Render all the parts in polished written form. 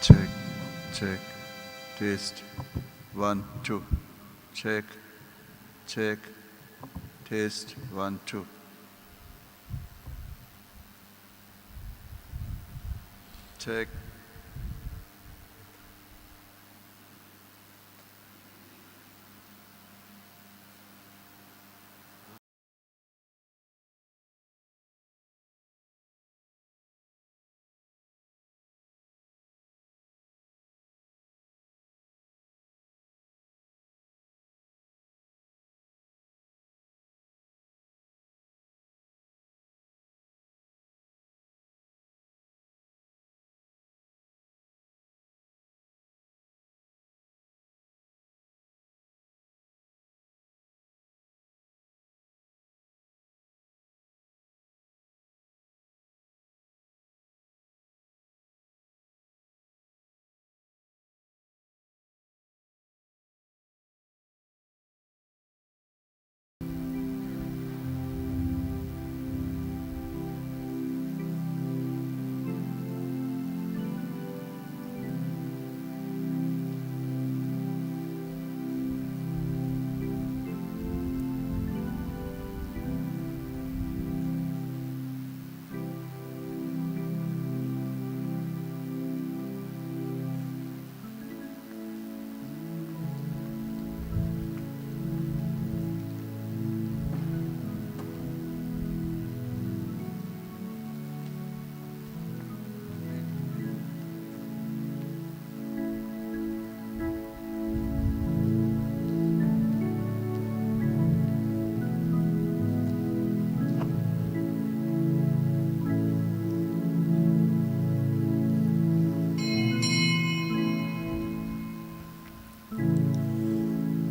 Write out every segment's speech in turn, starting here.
Check, check, taste. 1, 2. Check, check, taste. 1, 2. Check.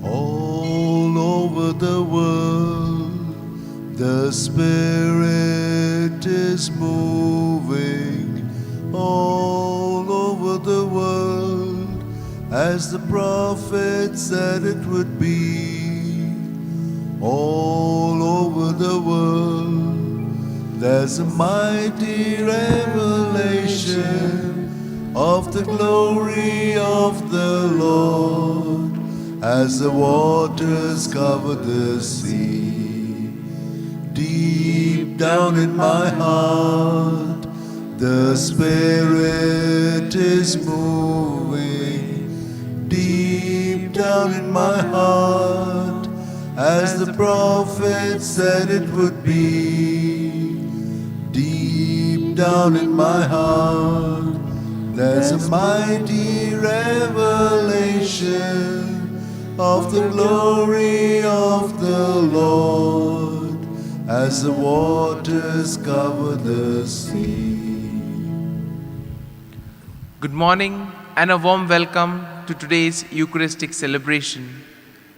All over the world, the Spirit is moving. All over the world, as the prophet said it would be. All over the world, there's a mighty revelation of the glory of the Lord. As the waters cover the sea, deep down in my heart, the Spirit is moving. Deep down in my heart, as the prophet said it would be. Deep down in my heart, there's a mighty revelation of the glory of the Lord, as the waters cover the sea. Good morning and a warm welcome to today's Eucharistic celebration.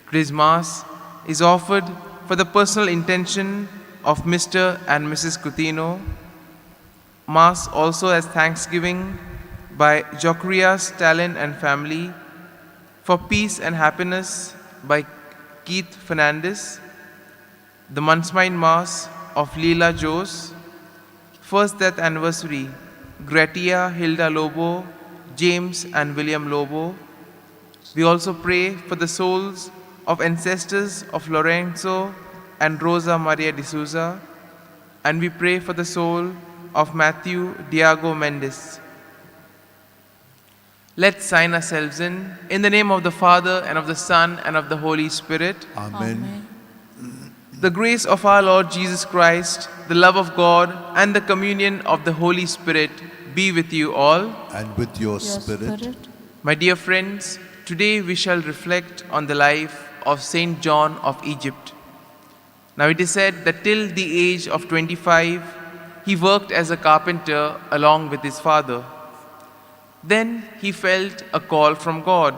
Today's Mass is offered for the personal intention of Mr. and Mrs. Coutinho. Mass also has thanksgiving by Jocuria Stalin and family, for peace and happiness by Keith Fernandez, the Mansmine Mass of Leela Jose, first death anniversary, Gratia Hilda Lobo, James and William Lobo. We also pray for the souls of ancestors of Lorenzo and Rosa Maria de Souza, and we pray for the soul of Matthew Diago Mendes. Let's sign ourselves in the name of the Father, and of the Son, and of the Holy Spirit. Amen. The grace of our Lord Jesus Christ, the love of God, and the communion of the Holy Spirit be with you all. And with your spirit. My dear friends, today we shall reflect on the life of Saint John of Egypt. Now it is said that till the age of 25, he worked as a carpenter along with his father. Then he felt a call from God,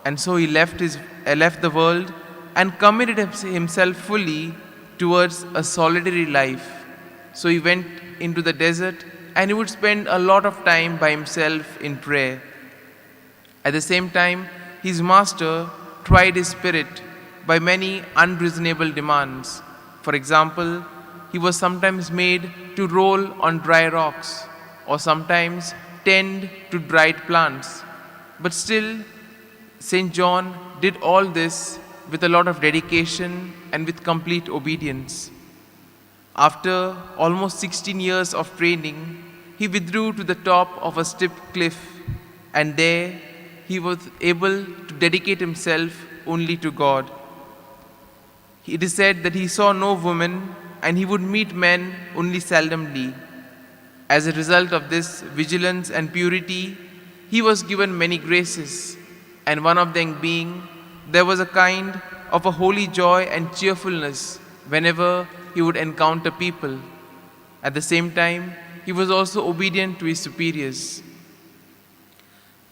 and so he left the world and committed himself fully towards a solitary life. So he went into the desert, and he would spend a lot of time by himself in prayer. At the same time, his master tried his spirit by many unreasonable demands. For example, he was sometimes made to roll on dry rocks, or sometimes tend to dried plants. But still, St. John did all this with a lot of dedication and with complete obedience. After almost 16 years of training, he withdrew to the top of a steep cliff, and there he was able to dedicate himself only to God. It is said that he saw no woman and he would meet men only seldomly. As a result of this vigilance and purity, he was given many graces, and one of them being there was a kind of a holy joy and cheerfulness whenever he would encounter people. At the same time, he was also obedient to his superiors.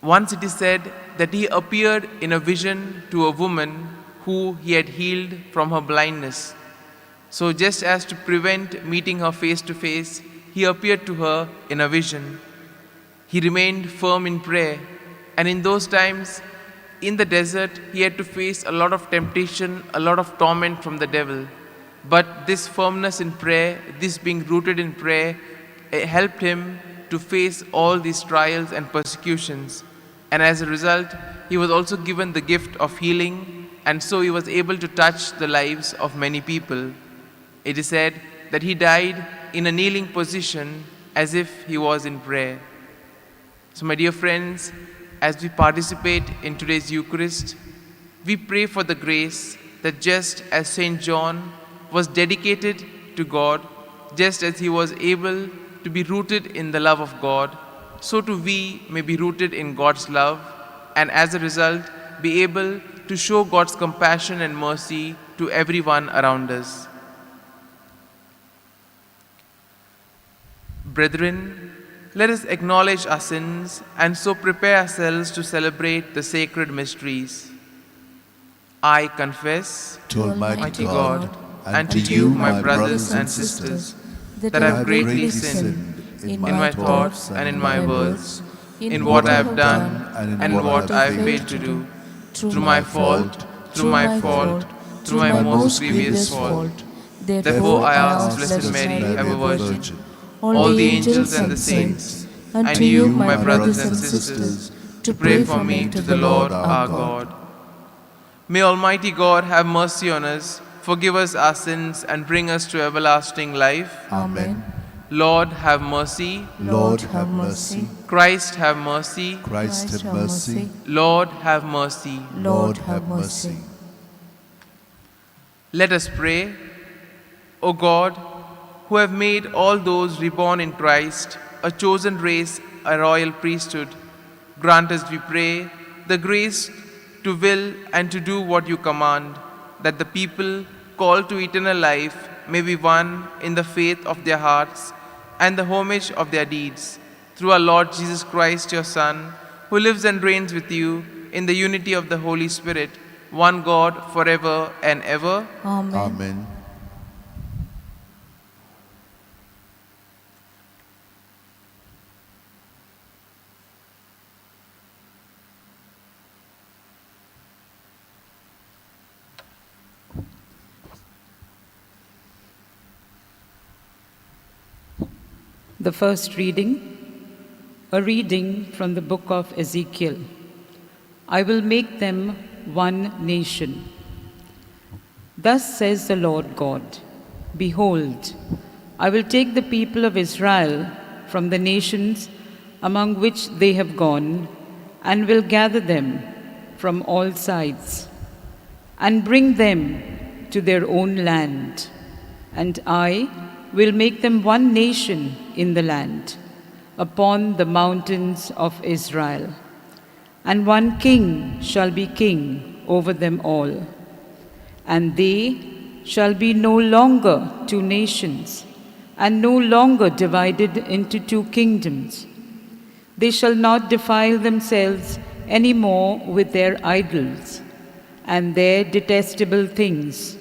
Once it is said that he appeared in a vision to a woman who he had healed from her blindness. So just as to prevent meeting her face to face, he appeared to her in a vision. He remained firm in prayer, and in those times, in the desert, he had to face a lot of temptation, a lot of torment from the devil. But this firmness in prayer, this being rooted in prayer, helped him to face all these trials and persecutions. And as a result, he was also given the gift of healing, and so he was able to touch the lives of many people. It is said that he died in a kneeling position as if he was in prayer. So my dear friends, as we participate in today's Eucharist, we pray for the grace that just as St. John was dedicated to God, just as he was able to be rooted in the love of God, so too we may be rooted in God's love, and as a result be able to show God's compassion and mercy to everyone around us. Brethren, let us acknowledge our sins and so prepare ourselves to celebrate the sacred mysteries. I confess to Almighty God and to you, my brothers and sisters, that I have greatly sinned in my thoughts and in my words, in what I have done and in what I have failed to do, through my fault, through my most grievous fault. Therefore I ask Blessed Mary, ever Virgin, all the angels and the saints, and you, my brothers and sisters, to pray for me to the Lord our God. May Almighty God have mercy on us, forgive us our sins, and bring us to everlasting life. Amen. Lord, have mercy. Lord, have mercy. Christ, have mercy. Christ, have mercy. Lord, have mercy. Lord, have mercy. Let us pray. O God, who have made all those reborn in Christ a chosen race, a royal priesthood, grant us, we pray, the grace to will and to do what you command, that the people called to eternal life may be one in the faith of their hearts and the homage of their deeds. Through our Lord Jesus Christ, your Son, who lives and reigns with you in the unity of the Holy Spirit, one God, forever and ever. Amen. Amen. The first reading, a reading from the book of Ezekiel. I will make them one nation. Thus says the Lord God, behold, I will take the people of Israel from the nations among which they have gone, and will gather them from all sides, and bring them to their own land, and I will make them one nation in the land, upon the mountains of Israel. And one king shall be king over them all. And they shall be no longer two nations, and no longer divided into two kingdoms. They shall not defile themselves any more with their idols and their detestable things,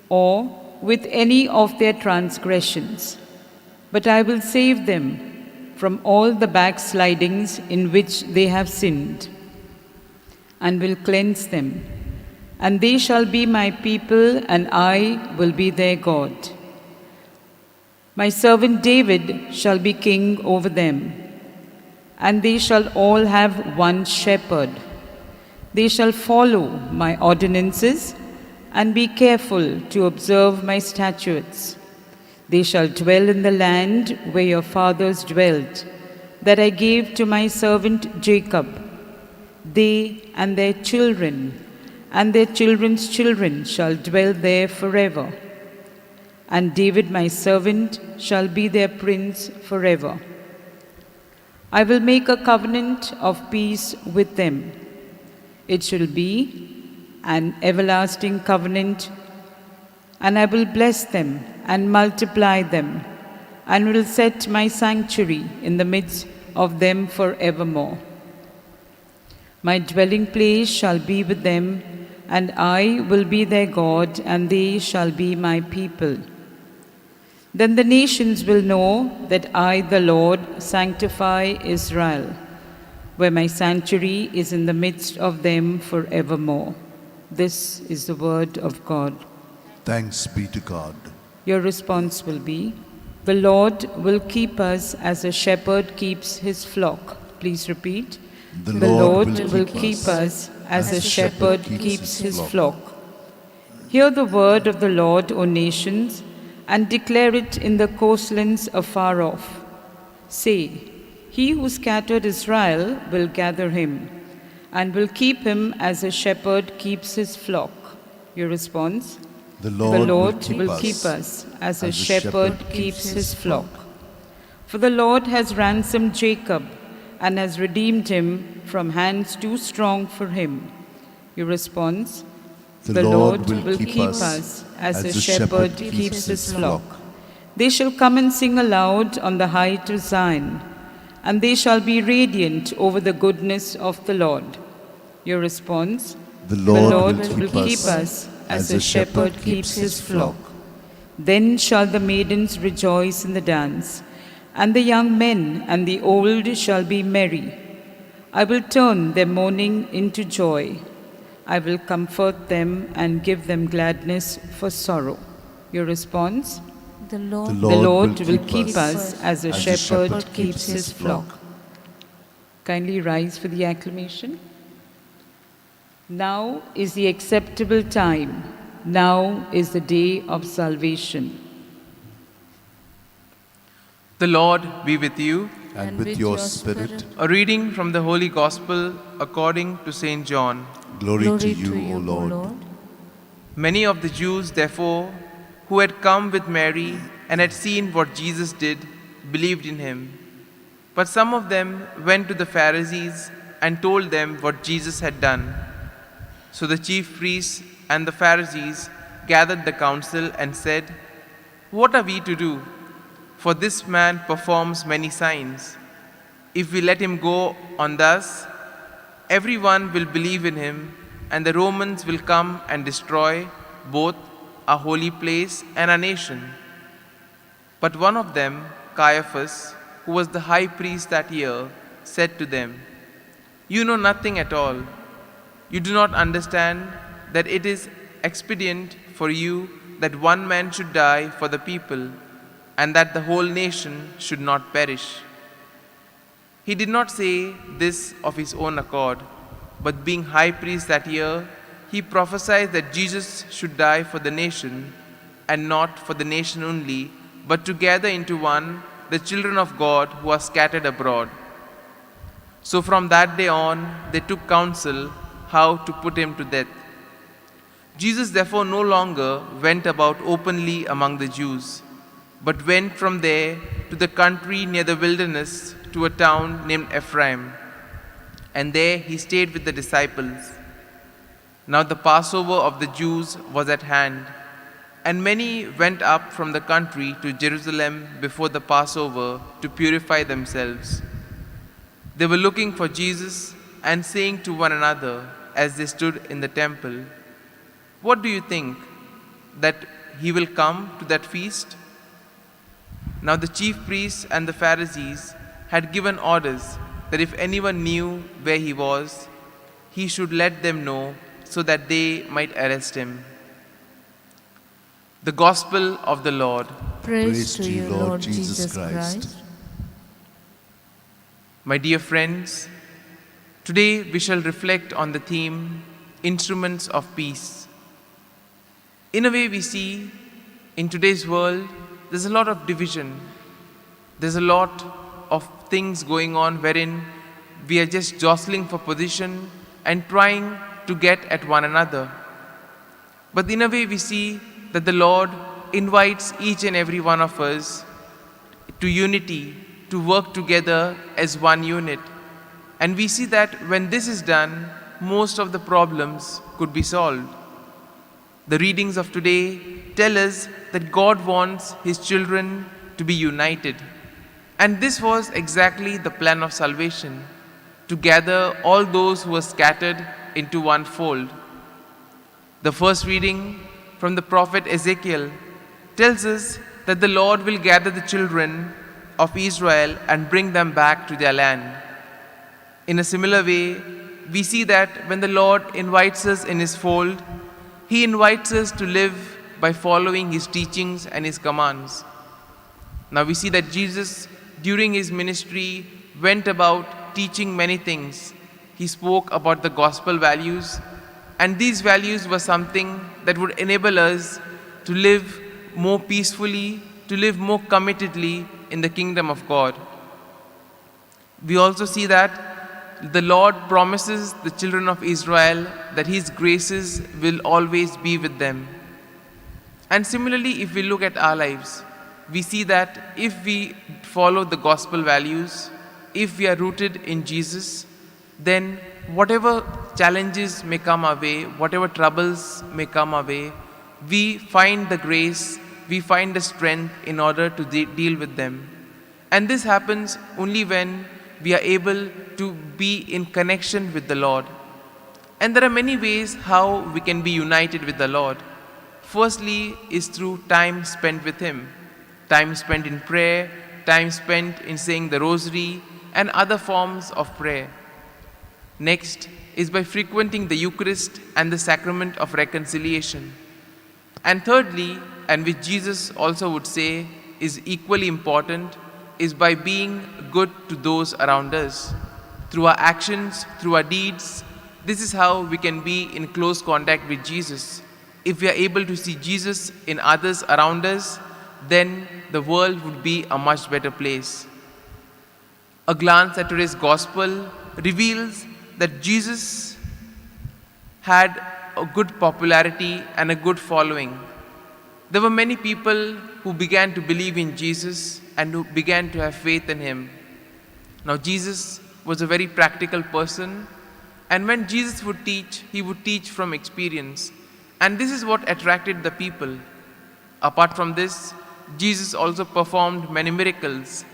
or with any of their transgressions. But I will save them from all the backslidings in which they have sinned, and will cleanse them. And they shall be my people, and I will be their God. My servant David shall be king over them. and they shall all have one shepherd. They shall follow my ordinances and be careful to observe my statutes. They shall dwell in the land where your fathers dwelt, that I gave to my servant Jacob. They and their children and their children's children shall dwell there forever. And David my servant shall be their prince forever. I will make a covenant of peace with them. It shall be an everlasting covenant, and I will bless them and multiply them, and will set my sanctuary in the midst of them forevermore. My dwelling place shall be with them, and I will be their God, and they shall be my people. Then the nations will know that I, the Lord, sanctify Israel, where my sanctuary is in the midst of them forevermore. This is the word of God. Thanks be to God. Your response will be, the Lord will keep us as a shepherd keeps his flock. Please repeat. The Lord will keep us as a shepherd keeps his flock. Hear the word of the Lord, O nations, and declare it in the coastlands afar off. Say, he who scattered Israel will gather him, and will keep him as a shepherd keeps his flock. Your response? The Lord will keep us as a shepherd keeps his flock. For the Lord has ransomed Jacob and has redeemed him from hands too strong for him. Your response? The Lord will keep us as a shepherd keeps his flock. They shall come and sing aloud on the height of Zion, and they shall be radiant over the goodness of the Lord. Your response? The Lord will keep us as a shepherd keeps his flock. Then shall the maidens rejoice in the dance, and the young men and the old shall be merry. I will turn their mourning into joy. I will comfort them and give them gladness for sorrow. Your response? The Lord will keep us as a shepherd keeps his flock. Kindly rise for the acclamation. Now is the acceptable time. Now is the day of salvation. The Lord be with you. and with your spirit. A reading from the Holy Gospel according to St. John. Glory to you, O Lord. Many of the Jews, therefore, who had come with Mary and had seen what Jesus did, believed in him. But some of them went to the Pharisees and told them what Jesus had done. So the chief priests and the Pharisees gathered the council and said, "What are we to do? For this man performs many signs. If we let him go on thus, everyone will believe in him, and the Romans will come and destroy both our holy place and our nation." But one of them, Caiaphas, who was the high priest that year, said to them, "You know nothing at all. You do not understand that it is expedient for you that one man should die for the people, and that the whole nation should not perish." He did not say this of his own accord, but being high priest that year, he prophesied that Jesus should die for the nation, and not for the nation only, but to gather into one the children of God who are scattered abroad. So from that day on, they took counsel how to put him to death. Jesus therefore no longer went about openly among the Jews, but went from there to the country near the wilderness to a town named Ephraim, and there he stayed with the disciples. Now the Passover of the Jews was at hand, and many went up from the country to Jerusalem before the Passover to purify themselves. They were looking for Jesus and saying to one another as they stood in the temple, "What do you think, that he will come to that feast?" Now the chief priests and the Pharisees had given orders that if anyone knew where he was, he should let them know so that they might arrest him. The Gospel of the Lord. Praise to you, Lord Jesus Christ. My dear friends, today we shall reflect on the theme, Instruments of Peace. In a way, we see in today's world, there's a lot of division. There's a lot of things going on wherein we are just jostling for position and trying to get at one another. But in a way, we see that the Lord invites each and every one of us to unity, to work together as one unit. And we see that when this is done, most of the problems could be solved. The readings of today tell us that God wants His children to be united. And this was exactly the plan of salvation, to gather all those who were scattered into one fold. The first reading from the prophet Ezekiel tells us that the Lord will gather the children of Israel and bring them back to their land. In a similar way, we see that when the Lord invites us in His fold, He invites us to live by following His teachings and His commands. Now we see that Jesus, during His ministry, went about teaching many things. He spoke about the gospel values, and these values were something that would enable us to live more peacefully, to live more committedly in the kingdom of God. We also see that the Lord promises the children of Israel that His graces will always be with them. And similarly, if we look at our lives, we see that if we follow the gospel values, if we are rooted in Jesus, then whatever challenges may come our way, whatever troubles may come our way, we find the grace, we find the strength in order to deal with them. And this happens only when we are able to be in connection with the Lord. And there are many ways how we can be united with the Lord. Firstly is through time spent with Him. Time spent in prayer, time spent in saying the rosary and other forms of prayer. Next is by frequenting the Eucharist and the sacrament of reconciliation. And thirdly, and which Jesus also would say is equally important, is by being good to those around us. Through our actions, through our deeds, this is how we can be in close contact with Jesus. If we are able to see Jesus in others around us, then the world would be a much better place. A glance at today's gospel reveals that Jesus had a good popularity and a good following. There were many people who began to believe in Jesus and who began to have faith in Him. Now Jesus was a very practical person, and when Jesus would teach, He would teach from experience. And this is what attracted the people. Apart from this, Jesus also performed many miracles.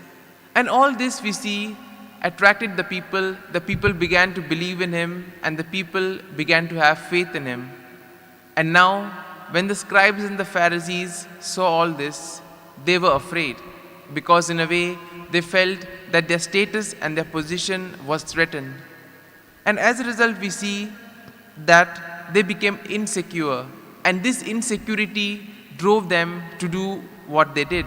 And all this we see attracted the people began to believe in Him, and the people began to have faith in Him. And now, when the scribes and the Pharisees saw all this, they were afraid, because in a way, they felt that their status and their position was threatened. And as a result, we see that they became insecure, and this insecurity drove them to do what they did.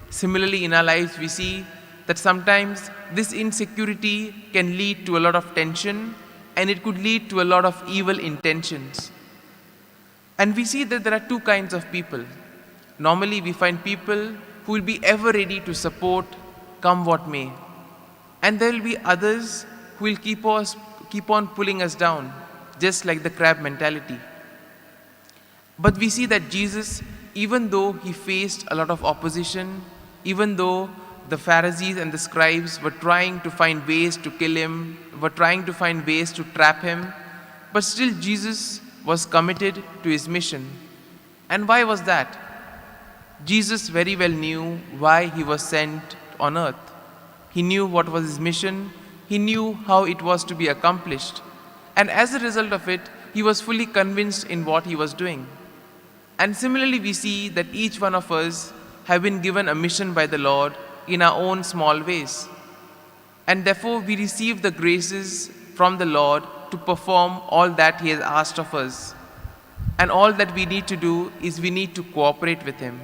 Similarly, in our lives, we see that sometimes this insecurity can lead to a lot of tension, and it could lead to a lot of evil intentions. And we see that there are two kinds of people. Normally, we find people who will be ever ready to support come what may. And there will be others who will keep on pulling us down, just like the crab mentality. But we see that Jesus, even though He faced a lot of opposition, even though the Pharisees and the scribes were trying to find ways to kill Him, were trying to find ways to trap Him, but still Jesus was committed to His mission. And why was that? Jesus very well knew why He was sent on earth. He knew what was His mission. He knew how it was to be accomplished. And as a result of it, He was fully convinced in what He was doing. And similarly, we see that each one of us have been given a mission by the Lord in our own small ways. And therefore, we receive the graces from the Lord to perform all that He has asked of us. And all that we need to do is we need to cooperate with Him.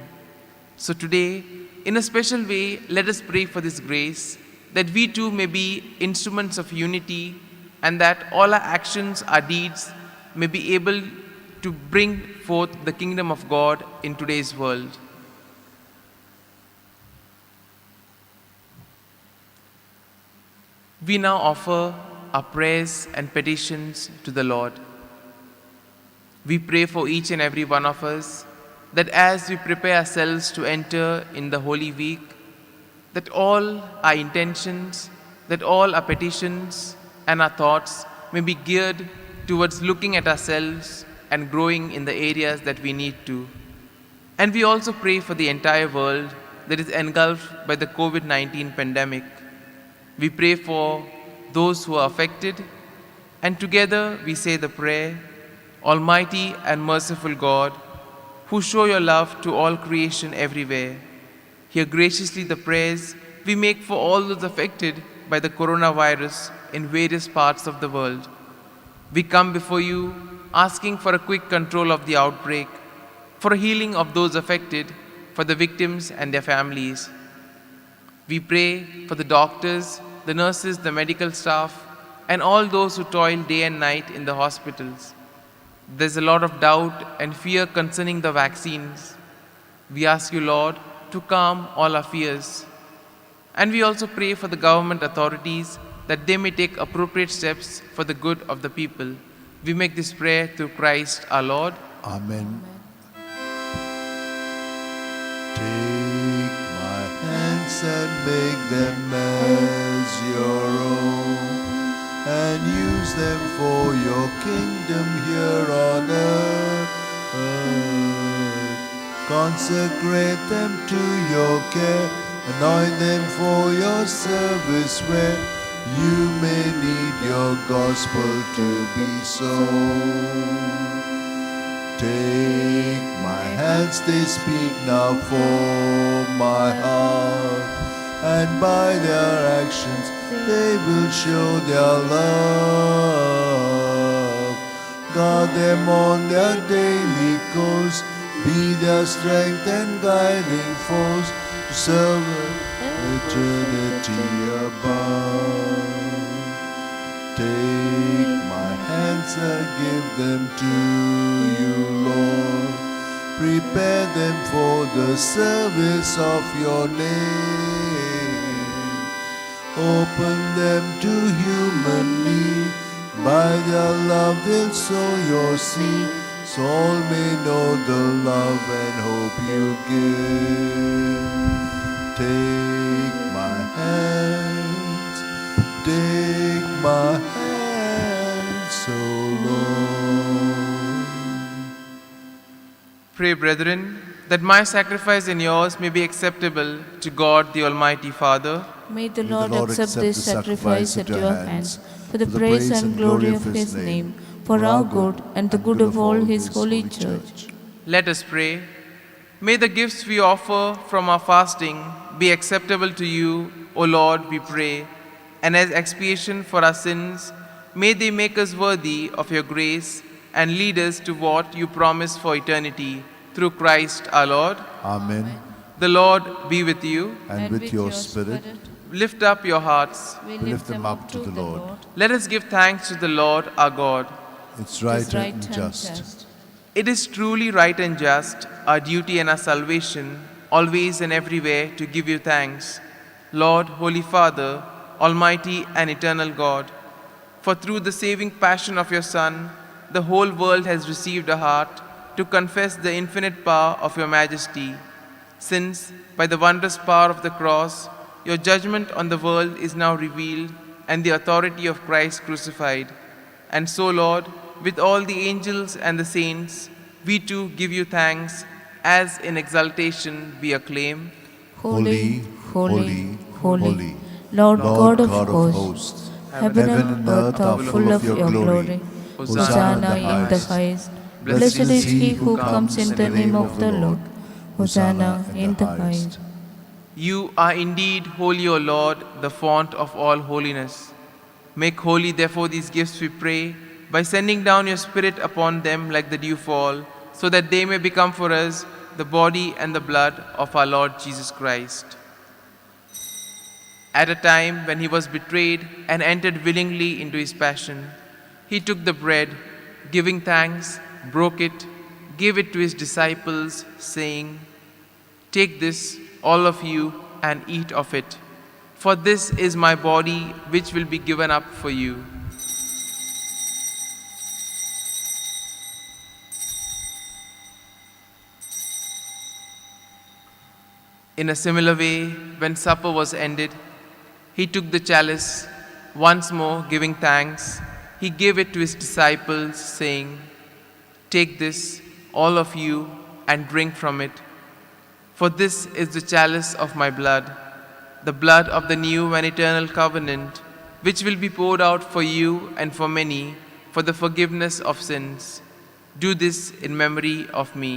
So today, in a special way, let us pray for this grace that we too may be instruments of unity, and that all our actions, our deeds may be able to bring forth the kingdom of God in today's world. We now offer our prayers and petitions to the Lord. We pray for each and every one of us that as we prepare ourselves to enter in the Holy Week, that all our intentions, that all our petitions and our thoughts may be geared towards looking at ourselves and growing in the areas that we need to. And we also pray for the entire world that is engulfed by the COVID-19 pandemic. We pray for those who are affected, and together we say the prayer, Almighty and merciful God, who show your love to all creation everywhere, hear graciously the prayers we make for all those affected by the coronavirus in various parts of the world. We come before you asking for a quick control of the outbreak, for a healing of those affected, for the victims and their families. We pray for the doctors, the nurses, the medical staff, and all those who toil day and night in the hospitals. There's a lot of doubt and fear concerning the vaccines. We ask you, Lord, to calm all our fears. And we also pray for the government authorities that they may take appropriate steps for the good of the people. We make this prayer through Christ our Lord. Amen. Take my hands and make them as your own, and use them for your kingdom here on earth. Consecrate them to your care, anoint them for your service where you may need your gospel to be sown. Take my hands, they speak now for my heart, and by their actions they will show their love. Guard them on their daily course, be their strength and guiding force to serve eternity above. Take my hands and give them to you, Lord. Prepare them for the service of your name. Open them to human need. By their love they'll sow your seed, so all may know the love and hope you give. Take my hands, take my hands, O Lord. Pray, brethren, that my sacrifice and yours may be acceptable to God the Almighty Father. May the Lord accept this sacrifice at your hands, for the praise and glory of His name, for our good and the good of all His holy church. Let us pray. May the gifts we offer from our fasting be acceptable to you, O Lord, we pray, and as expiation for our sins, may they make us worthy of your grace and lead us to what you promise for eternity, through Christ our Lord. Amen. The Lord be with you. And with your spirit, Lift up your hearts. We lift them up to the Lord. Let us give thanks to the Lord our God. It's right and just. It is truly right and just, our duty and our salvation, always and everywhere to give you thanks, Lord, Holy Father, Almighty and eternal God. For through the saving passion of your Son, the whole world has received a heart to confess the infinite power of your majesty. Since, by the wondrous power of the cross, your judgment on the world is now revealed, and the authority of Christ crucified. And so, Lord, with all the angels and the saints, we too give you thanks, as in exaltation we acclaim, Holy, holy, holy, Lord God of hosts. hosts, heaven and earth are full of your glory. Hosanna in the highest. Blessed is he who comes in the name of the Lord. Hosanna in the highest. You are indeed holy, O Lord, the fount of all holiness. Make holy, therefore, these gifts, we pray, by sending down your Spirit upon them like the dew fall, so that they may become for us the body and the blood of our Lord Jesus Christ. At a time when he was betrayed and entered willingly into his passion, he took the bread, giving thanks, broke it, gave it to his disciples, saying, "Take this, all of you, and eat of it, for this is my body which will be given up for you." In a similar way, when supper was ended, he took the chalice, once more giving thanks, he gave it to his disciples, saying, "Take this, all of you, and drink from it, for this is the chalice of my blood, the blood of the new and eternal covenant, which will be poured out for you and for many for the forgiveness of sins. Do this in memory of me."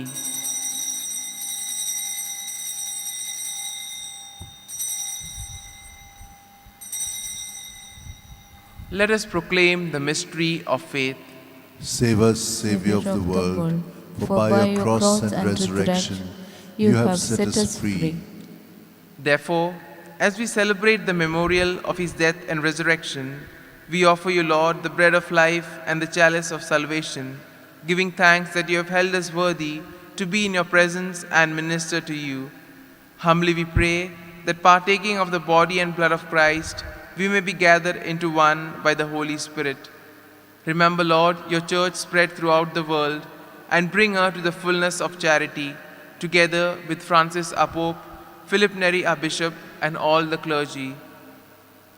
Let us proclaim the mystery of faith. Save us, Savior of the world, for by your cross and resurrection you have set us free. Therefore, as we celebrate the memorial of his death and resurrection, we offer you, Lord, the bread of life and the chalice of salvation, giving thanks that you have held us worthy to be in your presence and minister to you. Humbly we pray that partaking of the body and blood of Christ, we may be gathered into one by the Holy Spirit. Remember, Lord, your church spread throughout the world, and bring her to the fullness of charity, together with Francis our Pope, Philip Neri our Bishop, and all the clergy.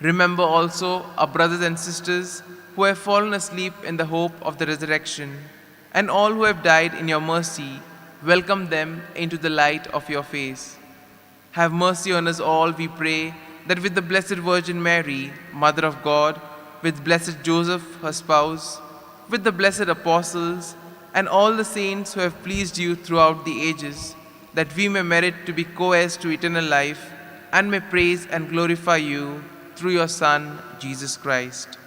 Remember also our brothers and sisters who have fallen asleep in the hope of the resurrection, and all who have died in your mercy. Welcome them into the light of your face. Have mercy on us all, we pray, that with the Blessed Virgin Mary, Mother of God, with blessed Joseph, her spouse, with the blessed apostles, and all the saints who have pleased you throughout the ages, that we may merit to be co-heirs to eternal life, and may praise and glorify you through your Son, Jesus Christ.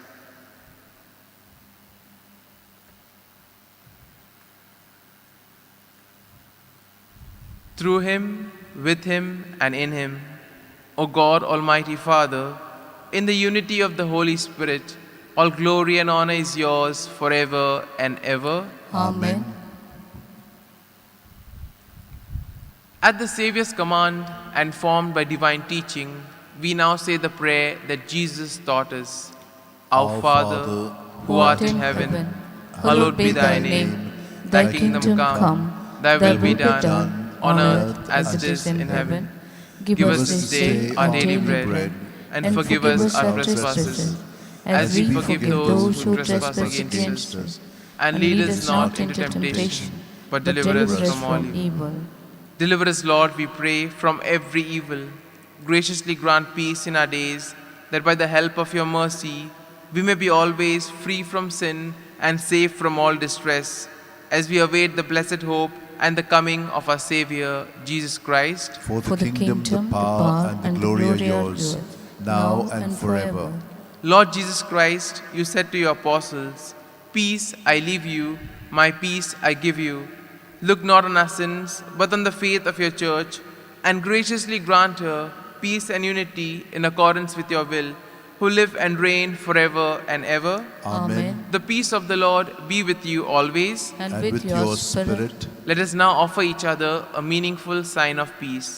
Through him, with him, and in him, O God, Almighty Father, in the unity of the Holy Spirit, all glory and honor is yours forever and ever. Amen. At the Saviour's command and formed by divine teaching, we now say the prayer that Jesus taught us. Our Father, who art in heaven, hallowed be thy name. Thy kingdom come, thy will be done, on earth as it is in heaven. Give us this day our daily bread, and forgive us our trespasses, as we forgive those who trespass against us. And lead us not into temptation, but deliver us from all evil. Deliver us, Lord, we pray, from every evil. Graciously grant peace in our days, that by the help of your mercy, we may be always free from sin and safe from all distress, as we await the blessed hope and the coming of our Savior, Jesus Christ. For the kingdom, the power, and the glory are yours, now and forever. Lord Jesus Christ, you said to your apostles, "Peace I leave you, my peace I give you. Look not on our sins, but on the faith of your church, and graciously grant her peace and unity in accordance with your will, who live and reign forever and ever." Amen. The peace of the Lord be with you always. And with your spirit. Let us now offer each other a meaningful sign of peace.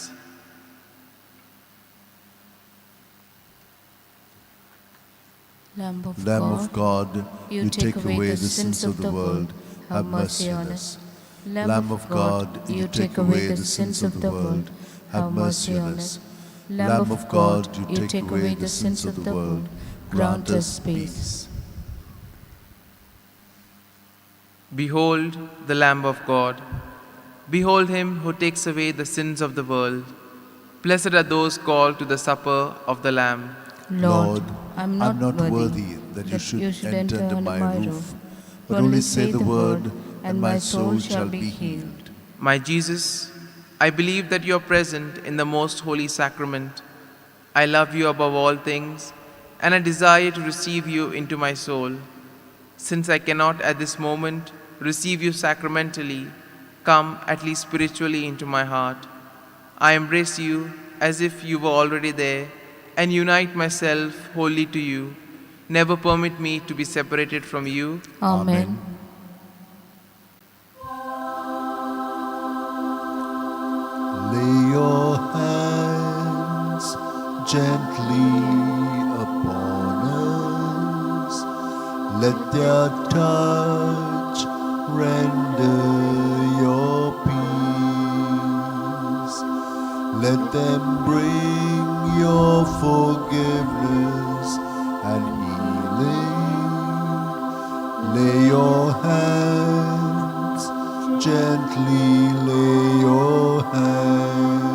Lamb Lamb of God, you take away the sins of the world, have mercy on us. Lamb of God, you take away the sins of the world, have mercy on us. Lamb of God, you take away the sins of the world, grant us peace. Behold the Lamb of God. Behold him who takes away the sins of the world. Blessed are those called to the supper of the Lamb. Lord, I am I'm not worthy that you should enter under my roof, but only say the word, and my soul shall be healed. My Jesus, I believe that you are present in the most holy sacrament. I love you above all things, and I desire to receive you into my soul. Since I cannot at this moment receive you sacramentally, come at least spiritually into my heart. I embrace you as if you were already there, and unite myself wholly to you. Never permit me to be separated from you. Amen. Lay your hands gently upon us. Let their touch render your peace. Let them bring your forgiveness and healing. Lay your hands gently, lay your hands.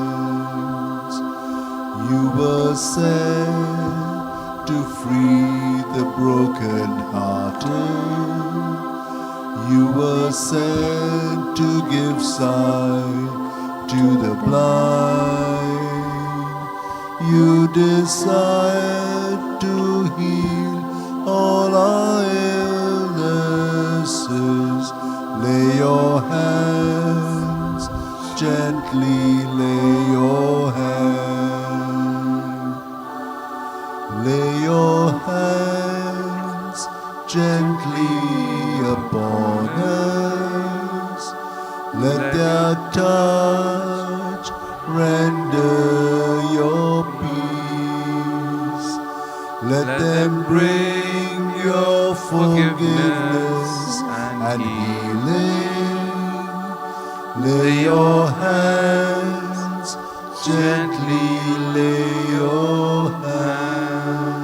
You were sent to free the broken-hearted. You were sent to give sight to the blind. You desire to heal all our illnesses. Lay your hands gently, lay your hands. Lay your hands gently upon us. Let their touch render your peace. Let them bring your forgiveness and healing. Lay your hands gently, lay your hands.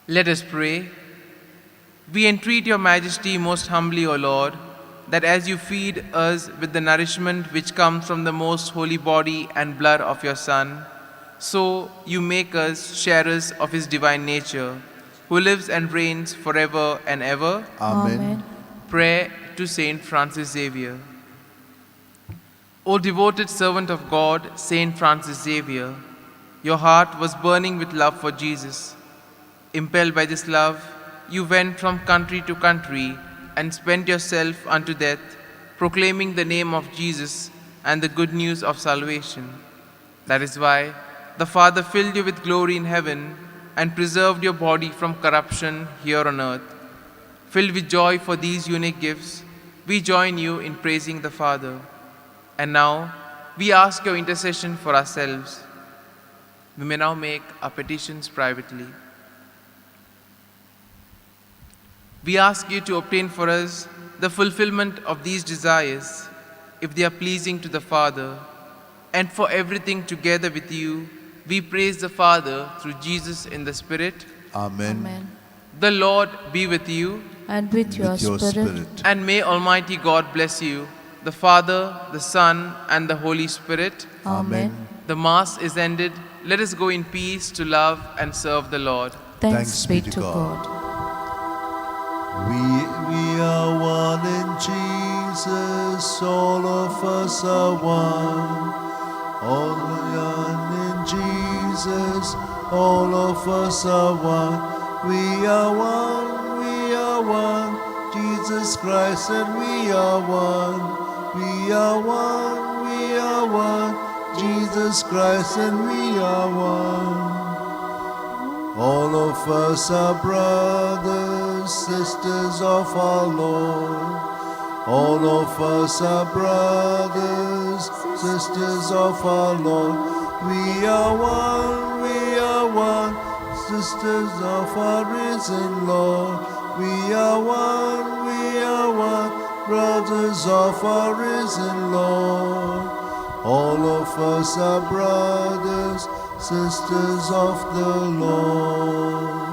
Let us pray. We entreat your majesty most humbly, O Lord, that as you feed us with the nourishment which comes from the most holy body and blood of your Son, so you make us sharers of his divine nature, who lives and reigns forever and ever. Amen. Prayer to Saint Francis Xavier. O devoted servant of God, Saint Francis Xavier, your heart was burning with love for Jesus. Impelled by this love, you went from country to country and spent yourself unto death, proclaiming the name of Jesus and the good news of salvation. That is why the Father filled you with glory in heaven and preserved your body from corruption here on earth. Filled with joy for these unique gifts, we join you in praising the Father. And now, we ask your intercession for ourselves. We may now make our petitions privately. We ask you to obtain for us the fulfillment of these desires, if they are pleasing to the Father, and for everything together with you, we praise the Father through Jesus in the Spirit. Amen. Amen. The Lord be with you, And with your spirit. and may Almighty God bless you, the Father, the Son, and the Holy Spirit. Amen. The Mass is ended. Let us go in peace to love and serve the Lord. Thanks be to God. We are one in Jesus, all of us are one. All one in Jesus, all of us are one. We are one, we are one. Jesus Christ and we are one. We are one, we are one. Jesus Christ and we are one. All of us are brothers, sisters of our Lord. All of us are brothers, sisters of our Lord. We are one, sisters of our risen Lord. We are one, brothers of our risen Lord. All of us are brothers, sisters of the Lord.